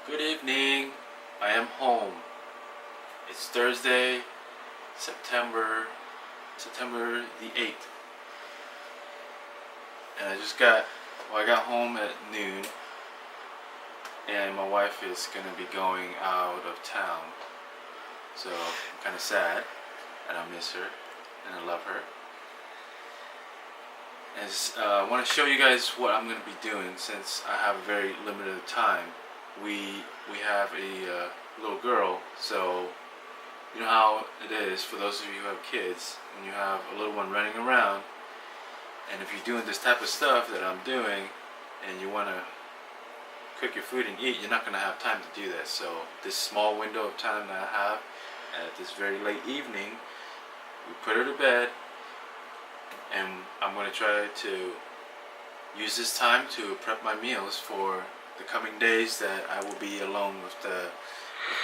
Good evening. I am home. It's Thursday, September the 8th. And I got home at noon, and my wife is going to be going out of town. So I'm kind of sad, and I miss her, and I love her. I want to show you guys what I'm going to be doing since I have a very limited time. We have a little girl, so you know how it is for those of you who have kids when you have a little one running around, and if you're doing this type of stuff that I'm doing and you want to cook your food and eat, you're not going to have time to do that. So this small window of time that I have at this very late evening, we put her to bed, and I'm going to try to use this time to prep my meals for the coming days that I will be alone with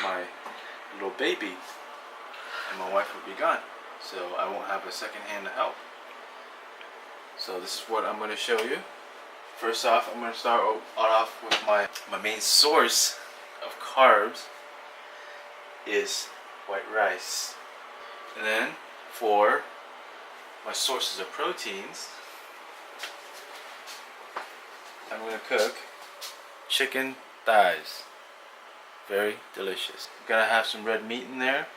my little baby, and my wife will be gone, so I won't have a second hand to help. So this is what I'm going to show you. First off, I'm going to start off with my main source of carbs is white rice, and then for my sources of proteins, I'm going to cook chicken thighs. Very delicious. Gotta have some red meat in there.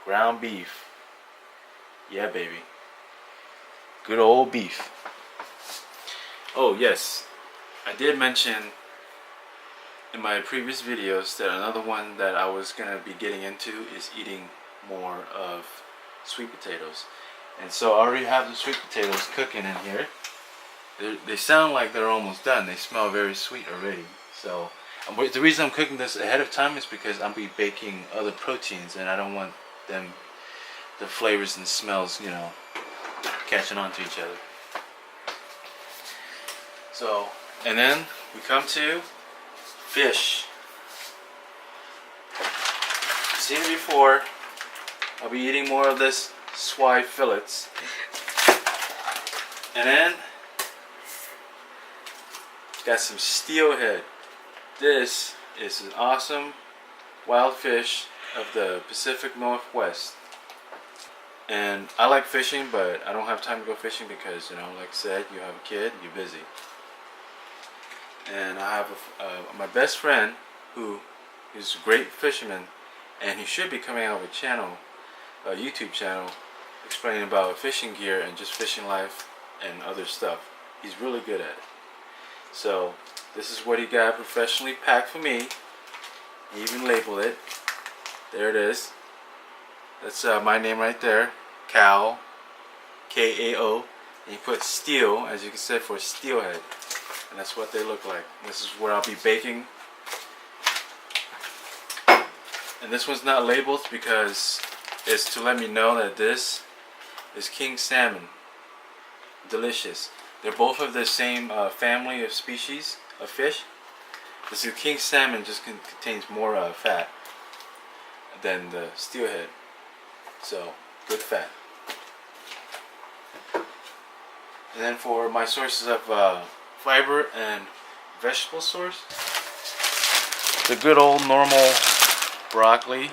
Ground beef. Yeah, baby. Good old beef. Oh yes, I did mention in my previous videos that another one that I was gonna be getting into is eating more of sweet potatoes. And so I already have the sweet potatoes cooking in here. They sound like they're almost done. They smell very sweet already. So the reason I'm cooking this ahead of time is because I'll be baking other proteins, and I don't want the flavors and smells, catching on to each other. So, and then we come to fish. You've seen it before. I'll be eating more of this swai fillets. And then got some steelhead. This is an awesome wild fish of the Pacific Northwest. And I like fishing, but I don't have time to go fishing because, like I said, you have a kid, you're busy. And I have my best friend who is a great fisherman, and he should be coming out with a YouTube channel, explaining about fishing gear and just fishing life and other stuff. He's really good at it. So this is what he got professionally packed for me. He even labeled it. There it is. That's my name right there. Kao. K-A-O. And he put steel, as you can see, for steelhead. And that's what they look like. This is where I'll be baking. And this one's not labeled because it's to let me know that this is king salmon. Delicious. They're both of the same family of species of fish. This king salmon just contains more fat than the steelhead. So, good fat. And then for my sources of fiber and vegetable source, the good old normal broccoli.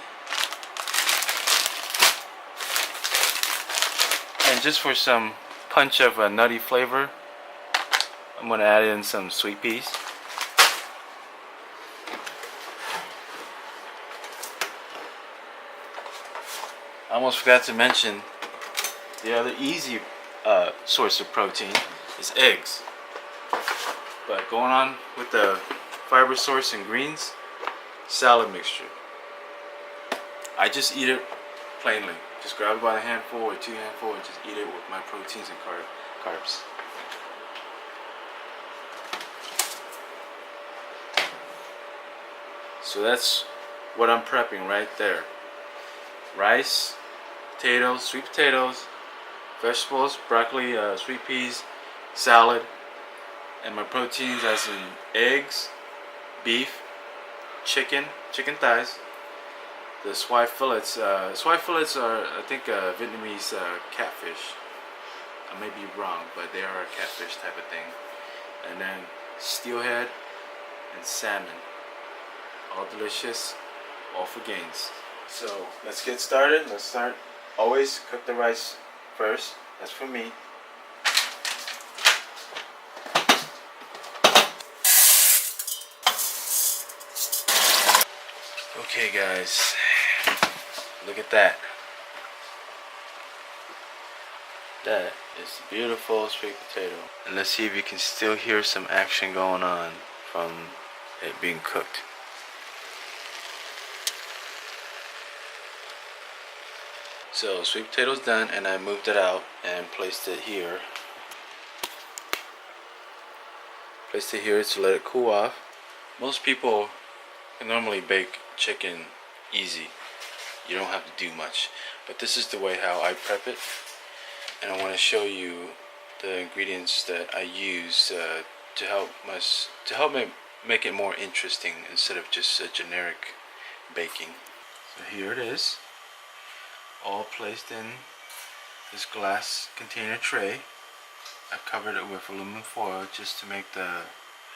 And just for some punch of a nutty flavor, I'm going to add in some sweet peas. I almost forgot to mention the other easy source of protein is eggs. But going on with the fiber source and greens, salad mixture. I just eat it plainly. Just grab it by a handful or 2 handfuls and just eat it with my proteins and carbs. So that's what I'm prepping right there. Rice, potatoes, sweet potatoes, vegetables, broccoli, sweet peas, salad, and my proteins as in eggs, beef, chicken thighs. The swai fillets. Swai fillets are, I think, Vietnamese catfish. I may be wrong, but they are a catfish type of thing. And then steelhead and salmon. all delicious, all for gains. So let's get started. Let's start. Always cook the rice first. That's for me. Okay guys, look at that. That is beautiful sweet potato. And let's see if you can still hear some action going on from it being cooked. So sweet potato's done, and I moved it out and placed it here. Placed it here to let it cool off. Most people can normally bake chicken easy. You don't have to do much. But this is the way how I prep it. And I want to show you the ingredients that I use to help make it more interesting instead of just a generic baking. So here it is, all placed in this glass container tray. I've covered it with aluminum foil just to make the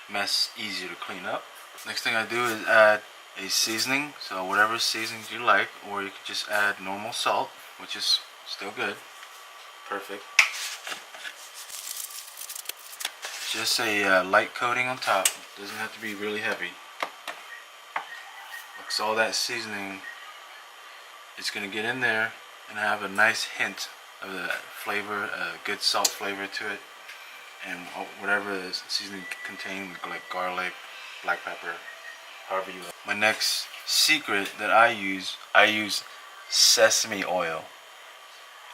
mess easier to clean up. Next thing I do is add a seasoning, so whatever seasonings you like, or you can just add normal salt, which is still good. Perfect. Just a light coating on top. Doesn't have to be really heavy. Because all that seasoning, it's going to get in there and have a nice hint of the flavor, good salt flavor to it, and whatever the seasoning contains, like garlic, black pepper, however you like. My next secret that I use sesame oil.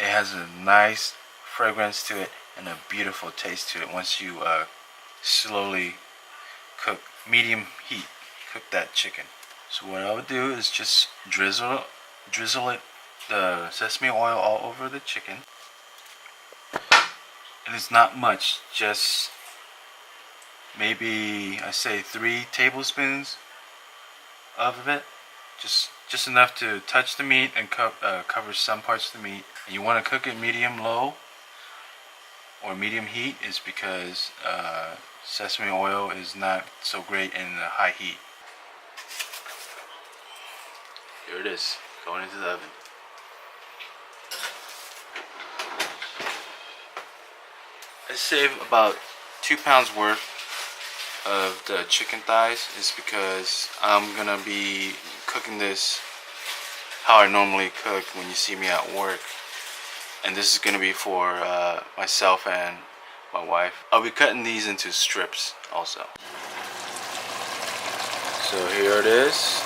It has a nice fragrance to it and a beautiful taste to it once you slowly cook, medium heat, cook that chicken. So what I would do is just drizzle the sesame oil all over the chicken. And it's not much, just maybe I say 3 tablespoons of it. Just enough to touch the meat and cover some parts of the meat. And you want to cook it medium low or medium heat is because sesame oil is not so great in the high heat. Here it is, going into the oven. I save about 2 pounds worth of the chicken thighs is because I'm gonna be cooking this how I normally cook when you see me at work, and this is gonna be for myself and my wife. I'll be cutting these into strips also. So here it is.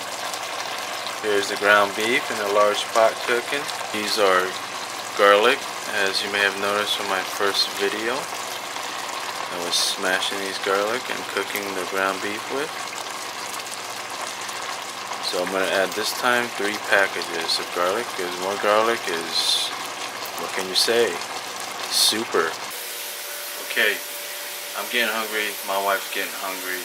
Here's the ground beef in a large pot cooking. These are garlic, as you may have noticed from my first video. I was smashing these garlic and cooking the ground beef with. So I'm going to add this time 3 packages of garlic, because more garlic is, what can you say, super. Okay, I'm getting hungry, my wife's getting hungry.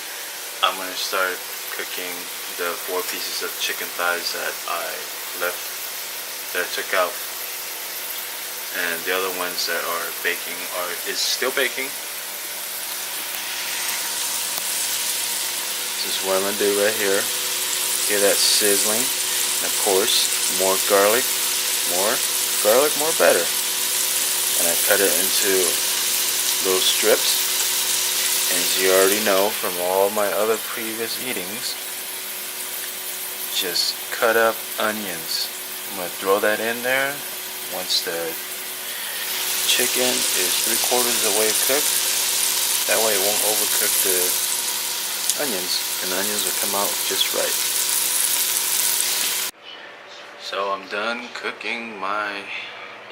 I'm going to start cooking the 4 pieces of chicken thighs that I took out. And the other ones that are baking is still baking. This is what I'm going to do right here. Hear that sizzling. And of course, more garlic, more better. And I cut it into little strips. And as you already know from all my other previous eatings, just cut up onions. I'm going to throw that in there once the chicken is 3/4 of the way cooked. That way it won't overcook the onions, and the onions will come out just right. So I'm done cooking my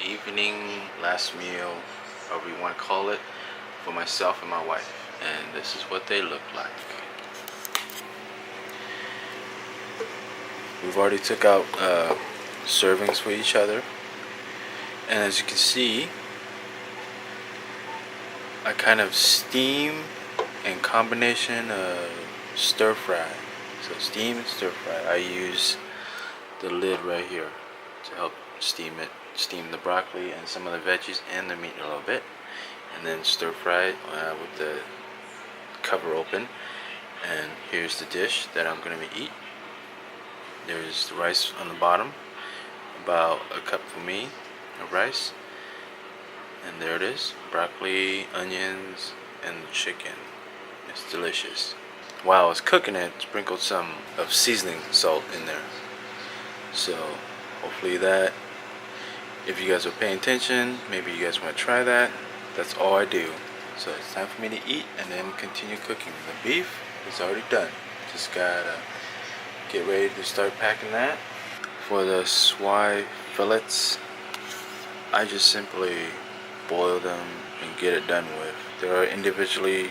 evening last meal, however you want to call it, for myself and my wife. And this is what they look like. We've already took out servings for each other. And as you can see, I kind of steam in combination of stir fry. So steam and stir fry. I use the lid right here to help steam the broccoli and some of the veggies and the meat a little bit, and then stir fry it with the cover open. And here's the dish that I'm going to eat. There's the rice on the bottom, about a cup for me of rice. And there it is, broccoli, onions, and the chicken. It's delicious. While I was cooking it, sprinkled some of seasoning salt in there. So hopefully that, if you guys are paying attention, maybe you guys want to try that. That's all I do. So it's time for me to eat and then continue cooking. The beef is already done. Just gotta get ready to start packing that. For the swai fillets, I just simply boil them and get it done with. They are individually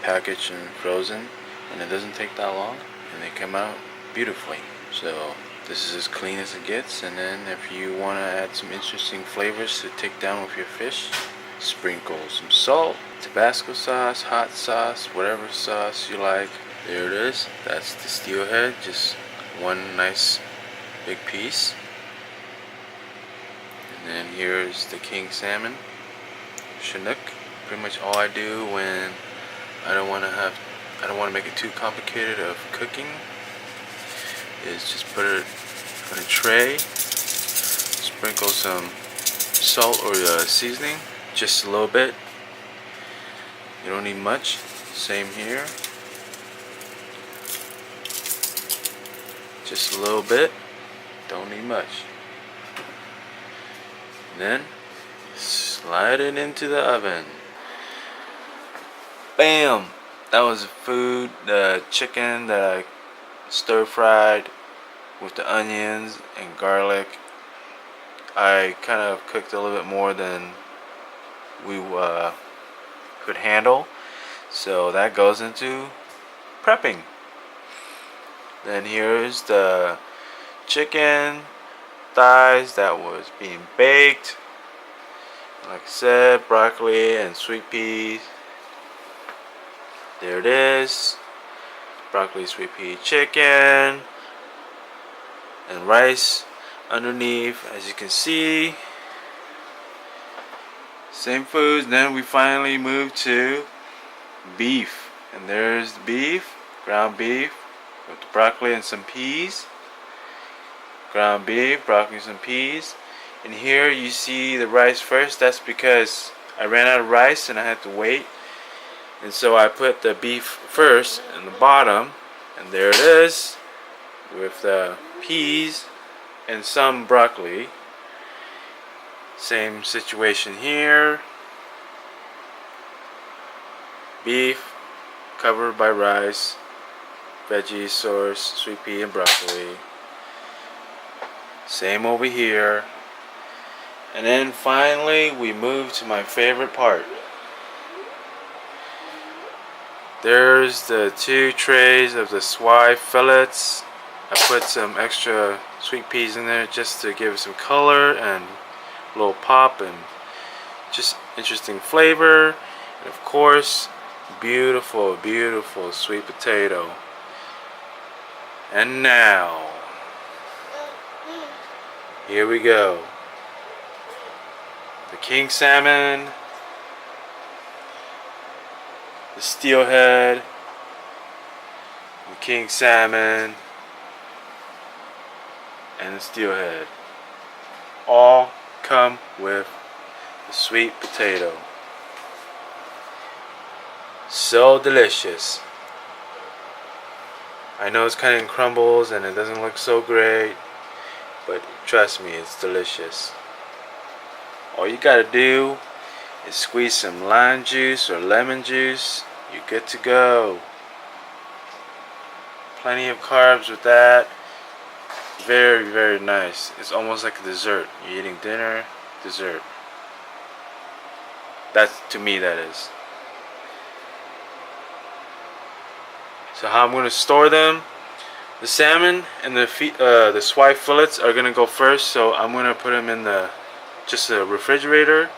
packaged and frozen, and it doesn't take that long, and they come out beautifully. So this is as clean as it gets. And then if you want to add some interesting flavors to take down with your fish, sprinkle some salt, Tabasco sauce, hot sauce, whatever sauce you like. There it is. That's the steelhead, just one nice big piece. And then here's the king salmon, Chinook. Pretty much all I do when I don't want to make it too complicated of cooking is just put it on a tray, sprinkle some salt or seasoning, just a little bit. You don't need much. Same here. Just a little bit. Don't need much. And then slide it into the oven. Bam! That was the food, the chicken that I stir fried with the onions and garlic. I kind of cooked a little bit more than we could handle, so that goes into prepping. Then here's the chicken thighs that was being baked. Like I said, broccoli and sweet peas. There it is. Broccoli, sweet pea, chicken, and rice underneath, as you can see. Same foods. Then we finally moved to beef. And there's the beef, ground beef, with the broccoli and some peas. Ground beef, broccoli, and some peas. And here you see the rice first. That's because I ran out of rice and I had to wait. And so I put the beef first in the bottom. And there it is, with the peas and some broccoli. Same situation here. Beef covered by rice, veggie sauce, sweet pea and broccoli. Same over here. And then finally we move to my favorite part. There's the 2 trays of the swai fillets. I put some extra sweet peas in there just to give it some color and a little pop and just interesting flavor. And of course, beautiful, beautiful sweet potato. And now, here we go. The king salmon, the steelhead, the king salmon, and the steelhead all come with the sweet potato. So delicious. I know it's kind of in crumbles and it doesn't look so great, but trust me, it's delicious. All you gotta do is squeeze some lime juice or lemon juice. You're good to go. Plenty of carbs with that. Very, very nice. It's almost like a dessert. You're eating dinner, dessert. That's, to me, that is. So how I'm going to store them. The salmon and the swai fillets are going to go first. So I'm going to put them in the refrigerator.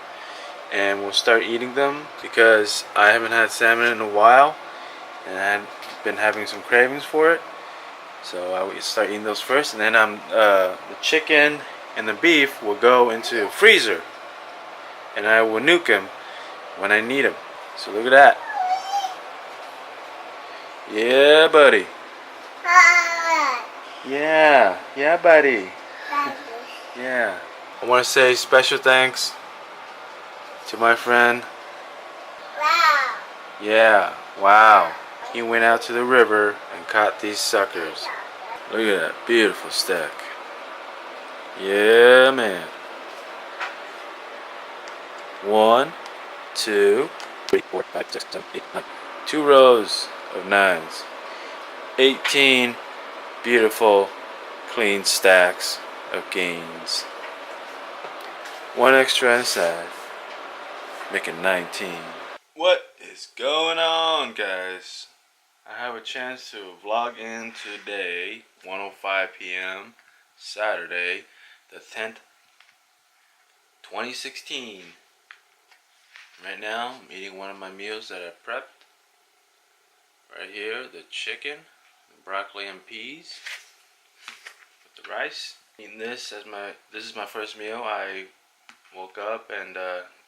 And we'll start eating them because I haven't had salmon in a while. And I've been having some cravings for it. So I will start eating those first. And then the chicken and the beef will go into the freezer. And I will nuke them when I need them. So look at that. Yeah, buddy. Yeah, yeah, buddy. Yeah. I want to say special thanks to my friend. Wow. Yeah, wow. He went out to the river and caught these suckers. Look at that beautiful stack. Yeah, man. 1, 2, 3, 4, 5, 6, 7, 8, 9. 2 rows of 9s. 18 beautiful, clean stacks of gains. 1 extra inside, making 19. What is going on, guys? I have a chance to vlog in today, 1:05 p.m. Saturday, the 10th, 2016. Right now, I'm eating one of my meals that I prepped. Right here, the chicken, broccoli and peas with the rice. Eating this as this is my first meal. I woke up and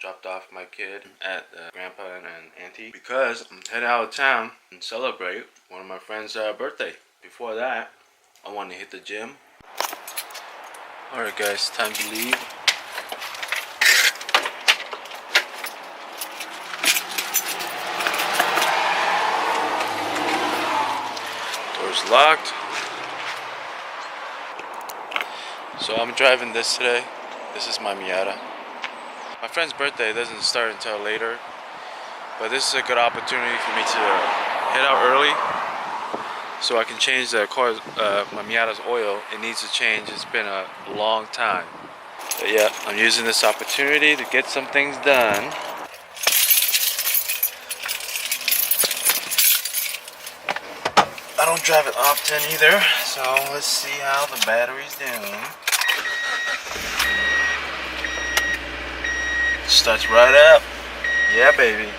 dropped off my kid at grandpa and auntie because I'm heading out of town and celebrate one of my friend's birthday. Before that, I wanted to hit the gym. Alright guys, time to leave. Door's locked. So I'm driving this today. This is my Miata. My friend's birthday doesn't start until later, but this is a good opportunity for me to head out early so I can change the car, my Miata's oil. It needs to change. It's been a long time. But yeah, I'm using this opportunity to get some things done. I don't drive it often either, so let's see how the battery's doing. Starts right up. Yeah, baby.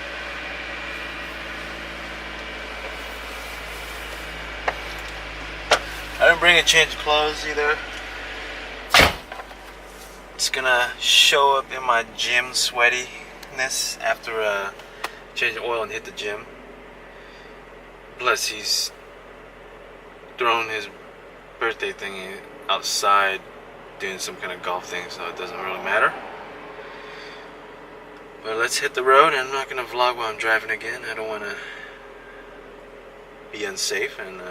I didn't bring a change of clothes either. It's gonna show up in my gym sweatiness after change the oil and hit the gym. Plus, he's throwing his birthday thingy outside doing some kind of golf thing, so it doesn't really matter. But let's hit the road. I'm not gonna vlog while I'm driving again. I don't wanna be unsafe, and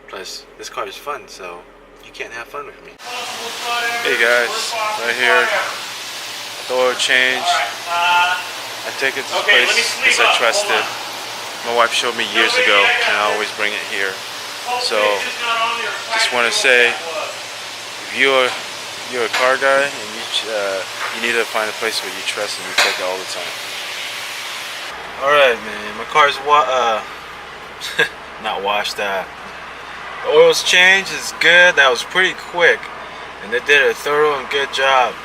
plus this car is fun, so you can't have fun with me. Hey guys, right here, the oil change. I take it to this place because I trust it. My wife showed me years ago, and I always bring it here. So, just want to say, if you're a car guy and you need to find a place where you trust and you take it all the time. All right, man. My car's not washed. The oil's changed. It's good. That was pretty quick, and they did a thorough and good job.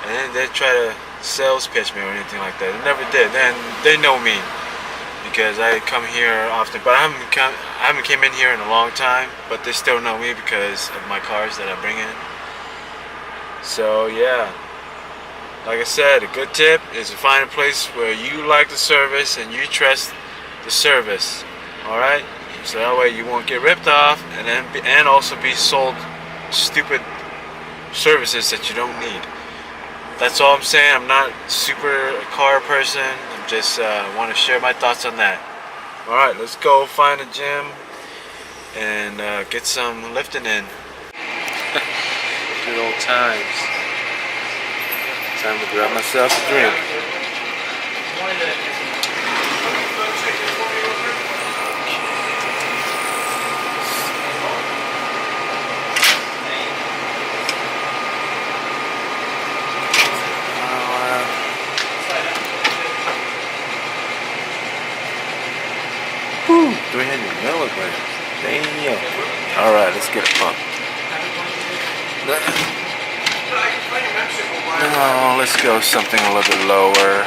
And then they try to sales pitch me or anything like that. They never did. Then they know me because I come here often, but I haven't came in here in a long time. But they still know me because of my cars that I bring in. So yeah, like I said, a good tip is to find a place where you like the service and you trust the service. All right, so that way you won't get ripped off, and also be sold stupid services that you don't need. That's all I'm saying. I'm not super car person. I'm just want to share my thoughts on that. All right, let's go find a gym and get some lifting in. Good old times. Time to grab myself a drink. Whew, 300 milligrams. Damn. All right, let's get a pump. No, let's go something a little bit lower.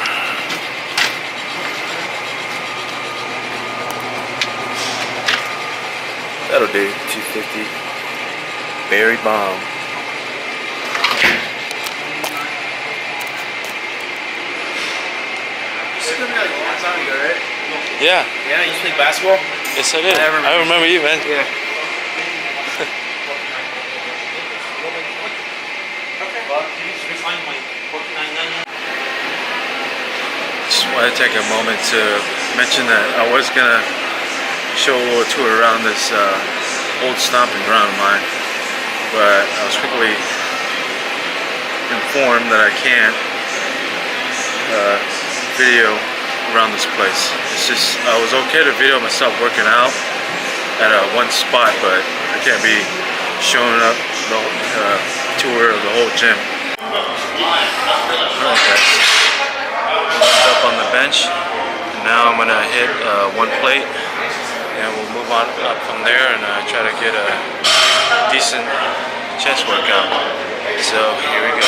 That'll do. 250. Berry bomb. This is gonna be like a long time ago, right? Yeah. Yeah, you play basketball? Yes, I did. I remember you, man. Yeah. Just want to take a moment to mention that I was gonna show a little tour around this old stomping ground of mine, but I was quickly informed that I can't video around this place. It's just, I was okay to video myself working out at one spot, but I can't be showing up the tour of the whole gym. Alright guys, warmed up on the bench. Now I'm gonna hit one plate, and we'll move on up from there and try to get a decent chest workout. So here we go.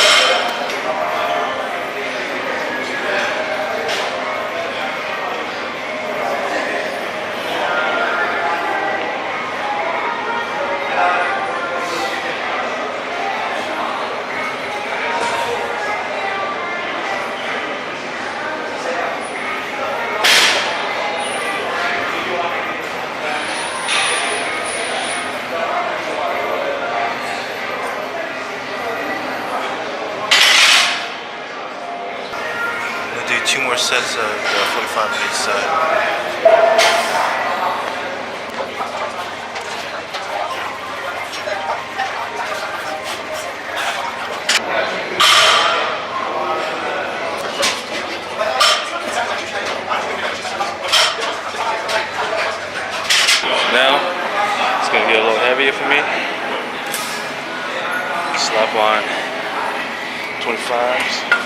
Do 2 more sets of the 45 on each side. Now it's going to get a little heavier for me. Slap on 25s.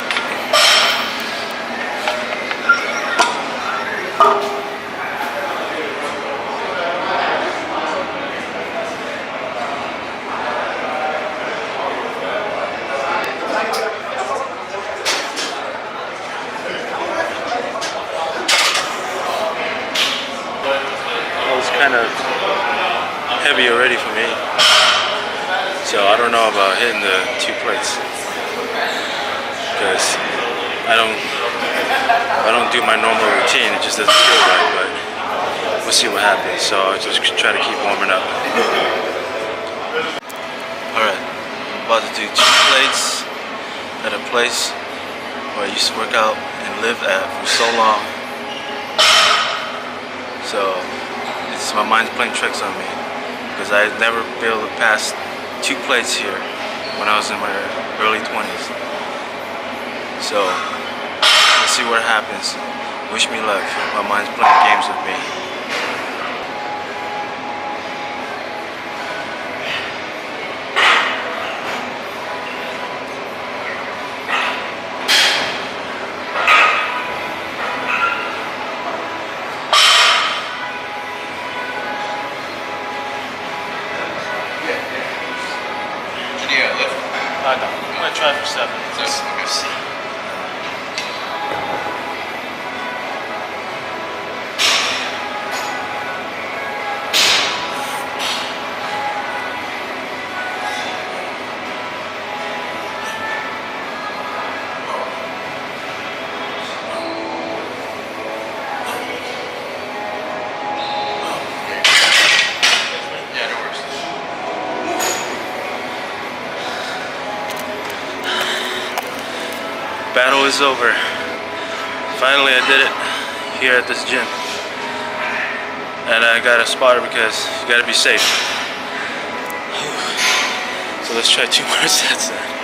Kind of heavy already for me, so I don't know about hitting the 2 plates because I don't do my normal routine. It just doesn't feel right, but we'll see what happens. So I'll just try to keep warming up. Alright, I'm about to do 2 plates at a place where I used to work out and live at for so long. So my mind's playing tricks on me because I'd never be able to pass 2 plates here when I was in my early 20s. So let's see what happens. Wish me luck. My mind's playing games with me. No, I'm gonna try for 7. Just let me see. Battle is over. Finally I did it here at this gym. And I got a spotter because you gotta be safe. So let's try 2 more sets then.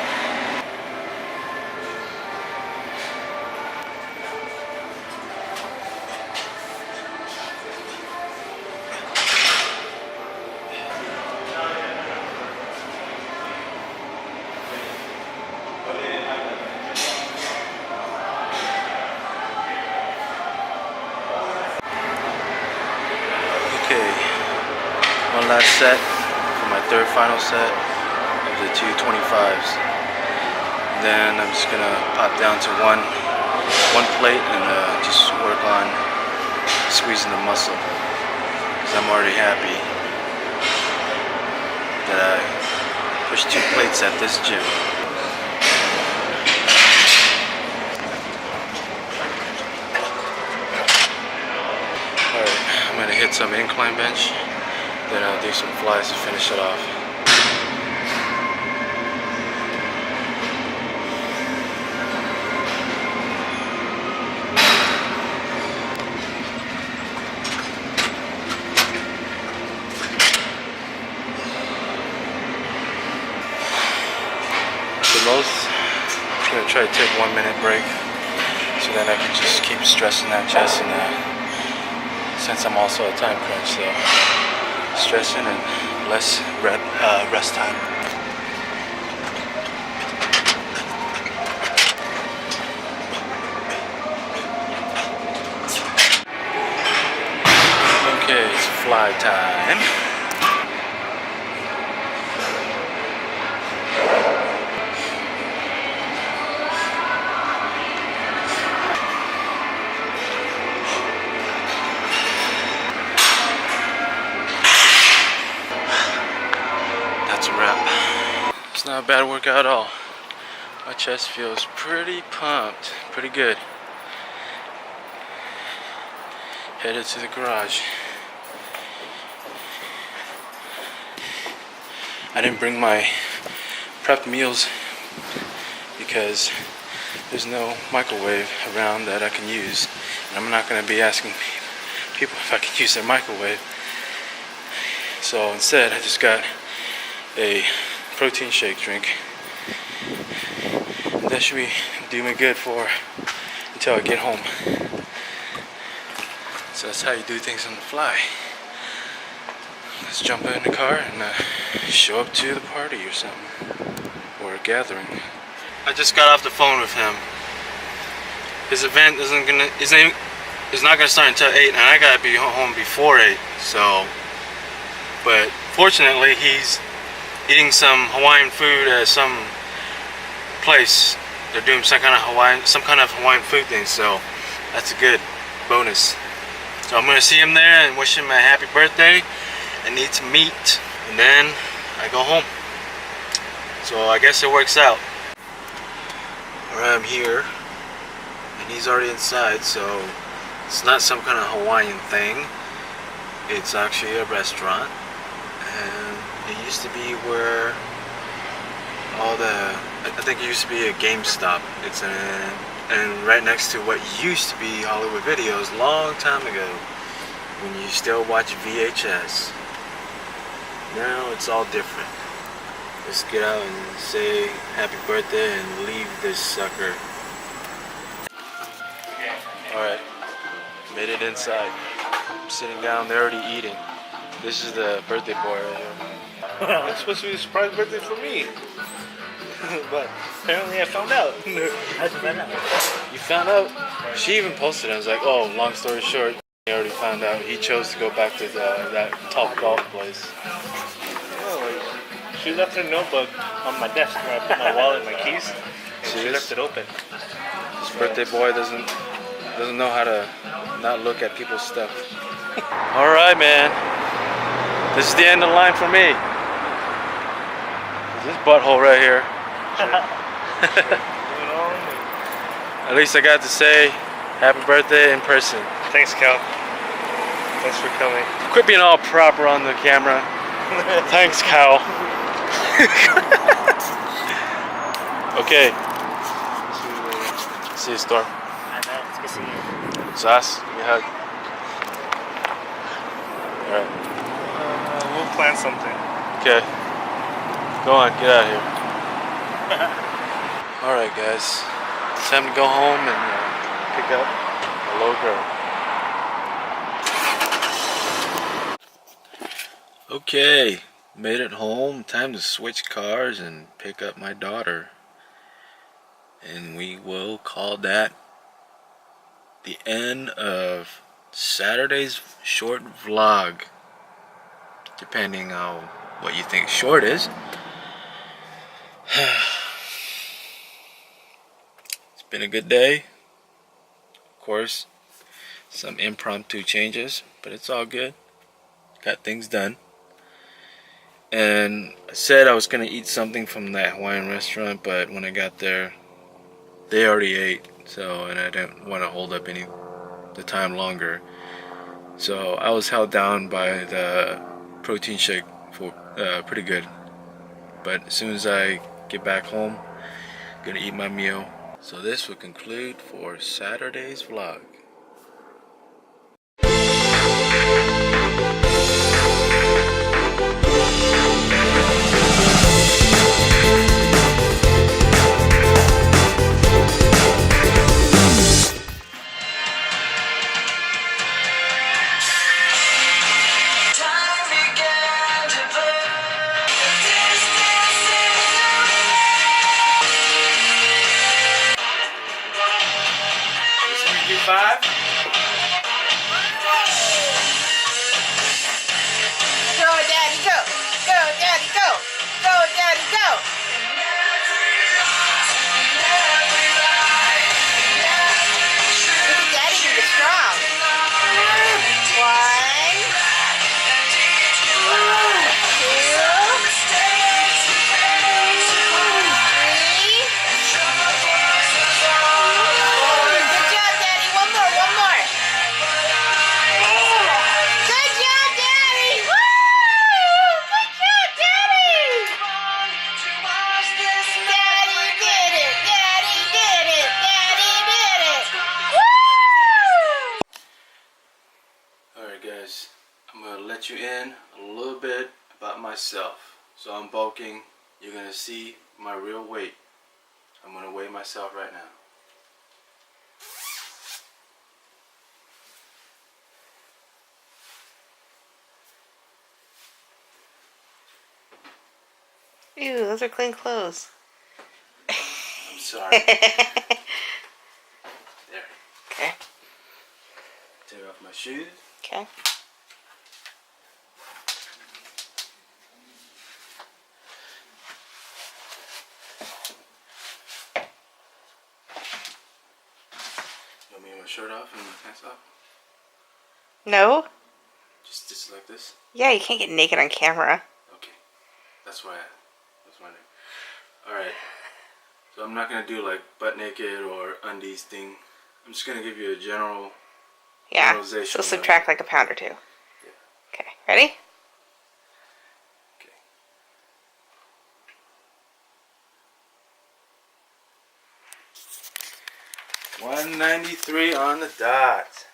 One last set for my 3rd final set of the 2 25s. Then I'm just gonna pop down to one plate and just work on squeezing the muscle. Because I'm already happy that I pushed 2 plates at this gym. Alright, I'm gonna hit some incline bench. Then I'll do some flies to finish it off. most. I'm gonna try to take 1 minute break so then I can just keep stressing that chest, and since I'm also a time crunch, so stressing and less rest time. Okay, it's fly time. That's a wrap. It's not a bad workout at all. My chest feels pretty pumped, pretty good. Headed to the garage. I didn't bring my prepped meals because there's no microwave around that I can use, and I'm not going to be asking people if I can use their microwave. So instead I just got a protein shake drink. That should do me good for until I get home. So that's how you do things on the fly. Let's jump in the car and show up to the party or something, or a gathering. I just got off the phone with him. His event is not gonna start until 8, and I gotta be home before 8. So, but fortunately, he's eating some Hawaiian food at some place. They're doing some kind of Hawaiian food thing. So that's a good bonus. So I'm gonna see him there and wish him a happy birthday. And eat some meat, and then I go home. So I guess it works out. Alright, I'm here, and he's already inside, so it's not some kind of Hawaiian thing. It's actually a restaurant, and it used to be where I think it used to be a GameStop. And right next to what used to be Hollywood Videos long time ago, when you still watch VHS. Now it's all different. Let's get out and say happy birthday and leave this sucker. Alright, made it inside. I'm sitting down, they're already eating. This is the birthday boy right here. It's supposed to be a surprise birthday for me. But apparently I found out. How'd you find out? You found out? She even posted it. I was like, oh, long story short, he already found out. He chose to go back to that Top Golf place. She left her notebook on my desk where I put my wallet and my keys, and she left it open. This birthday boy doesn't know how to not look at people's stuff. Alright, man. This is the end of the line for me. This butthole right here. At least I got to say happy birthday in person. Thanks, Cal. Thanks for coming. Quit being all proper on the camera. Thanks, Cal. Okay. See you, Storm. It's good seeing you. Zas, give me a hug. Alright. We'll plan something. Okay. Go on, get out of here. Alright, guys. It's time to go home and pick up a little girl. Okay. Made it home. Time to switch cars and pick up my daughter. And we will call that the end of Saturday's short vlog. Depending on what you think short is. It's been a good day. Of course, some impromptu changes, but it's all good. Got things done. And I said I was going to eat something from that Hawaiian restaurant, but when I got there, they already ate. So, and I didn't want to hold up the time longer. So I was held down by the protein shake for pretty good. But as soon as I get back home, I'm going to eat my meal. So this will conclude for Saturday's vlog. Go, Daddy, go. Look at Daddy, he was strong. 1, guys, I'm going to let you in a little bit about myself. So I'm bulking. You're going to see my real weight. I'm going to weigh myself right now. Ew, those are clean clothes. I'm sorry. There. Okay. Take off my shoes. Okay. You want me to get my shirt off and my pants off? No? Just like this? Yeah, you can't get naked on camera. Okay. That's why that's my name. Alright. So I'm not going to do like butt naked or undies thing. I'm just going to give you a general Yeah. generalization. So subtract like a pound or 2. Yeah. Okay. Ready? Okay. $193 on the dot.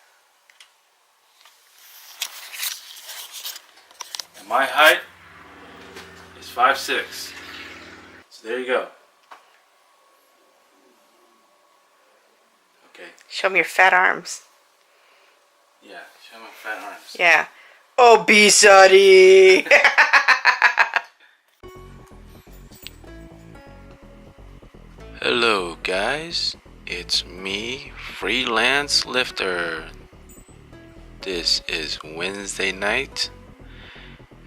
And my height is 5'6". So there you go. Okay. Show me your fat arms. Yeah, show my fat arms. Yeah. Obesity! Hello guys, it's me, Freelance Lifter. This is Wednesday night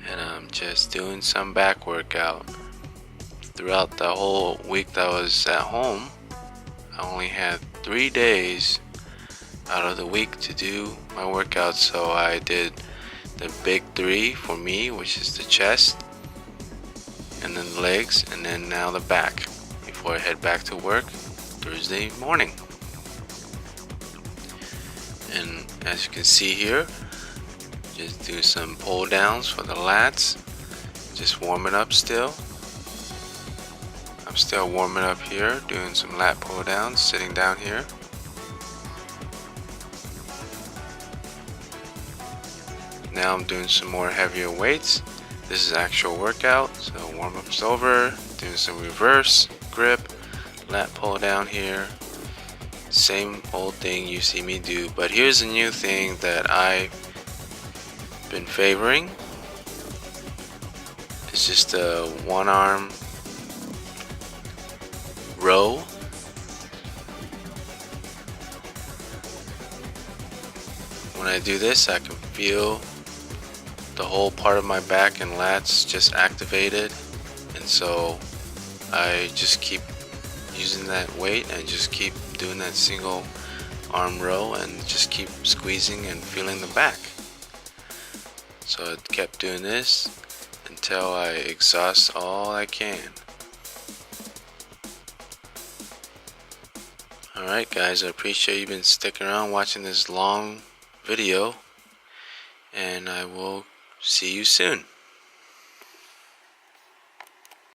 and I'm just doing some back workout. Throughout the whole week that I was at home, I only had 3 days out of the week to do my workout, so I did the big 3 for me, which is the chest and then the legs and then now the back before I head back to work Thursday morning. And as you can see here, just do some pull downs for the lats, just warming up still. I'm still warming up here, doing some lat pull downs, sitting down here. Now I'm doing some more heavier weights. This is actual workout, so warm up's over, doing some reverse grip, lat pull down here. Same old thing you see me do, but here's a new thing that I've been favoring. It's just a one arm row. When I do this, I can feel the whole part of my back and lats just activated, and so I just keep using that weight and just keep doing that single arm row and just keep squeezing and feeling the back. So I kept doing this until I exhaust all I can. Alright guys, I appreciate you been sticking around watching this long video, and I will see you soon.